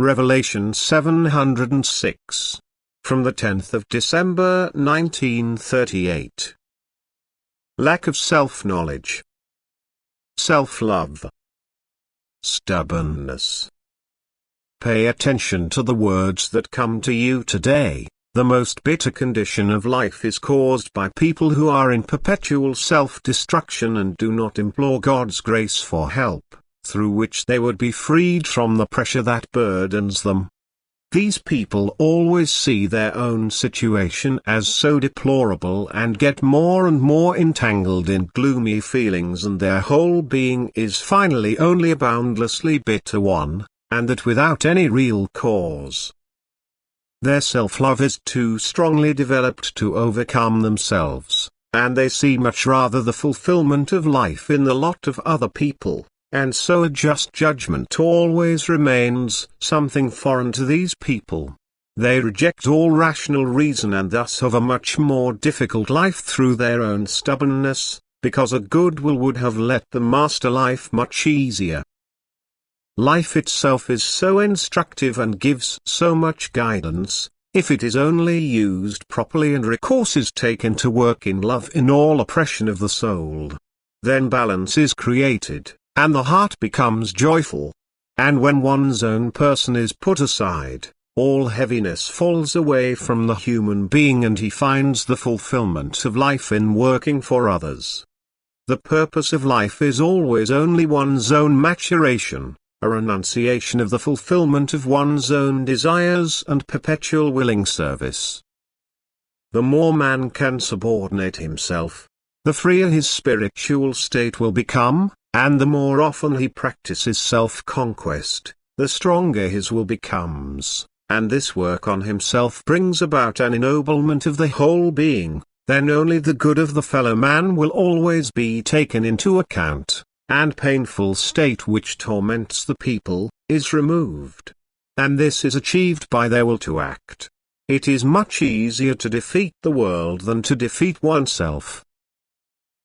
Revelation 706. From the 10th of December 1938. Lack of self-knowledge. Self-love. Stubbornness. Pay attention to the words that come to you today. The most bitter condition of life is caused by people who are in perpetual self-destruction and do not implore God's grace for help, through which they would be freed from the pressure that burdens them. These people always see their own situation as so deplorable and get more and more entangled in gloomy feelings, and their whole being is finally only a boundlessly bitter one, and that without any real cause. Their self-love is too strongly developed to overcome themselves, and they see much rather the fulfillment of life in the lot of other people, and so a just judgment always remains something foreign to these people. They reject all rational reason and thus have a much more difficult life through their own stubbornness, because a good will would have let them master life much easier. Life itself is so instructive and gives so much guidance, if it is only used properly and recourse is taken to work in love in all oppression of the soul. Then balance is created, and the heart becomes joyful. And when one's own person is put aside, all heaviness falls away from the human being and he finds the fulfillment of life in working for others. The purpose of life is always only one's own maturation, a renunciation of the fulfillment of one's own desires and perpetual willing service. The more man can subordinate himself, the freer his spiritual state will become, and the more often he practices self-conquest, the stronger his will becomes, and this work on himself brings about an ennoblement of the whole being. Then only the good of the fellow man will always be taken into account, and painful state which torments the people, is removed. And this is achieved by their will to act. It is much easier to defeat the world than to defeat oneself.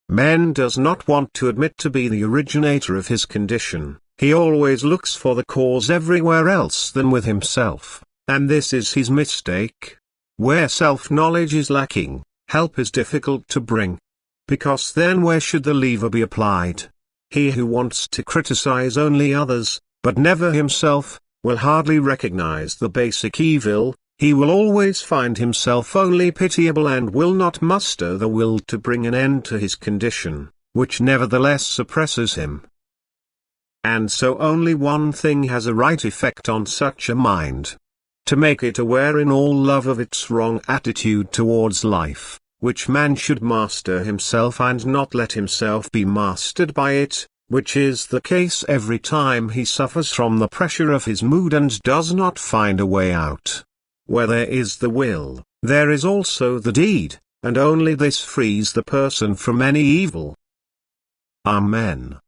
Man does not want to admit to be the originator of his condition, he always looks for the cause everywhere else than with himself, and this is his mistake. Where self-knowledge is lacking, help is difficult to bring. Because then where should the lever be applied? He who wants to criticize only others, but never himself, will hardly recognize the basic evil. He will always find himself only pitiable and will not muster the will to bring an end to his condition, which nevertheless suppresses him. And so only one thing has a right effect on such a mind: to make it aware in all love of its wrong attitude towards life, which man should master himself and not let himself be mastered by it, which is the case every time he suffers from the pressure of his mood and does not find a way out. Where there is the will, there is also the deed, and only this frees the person from any evil. Amen.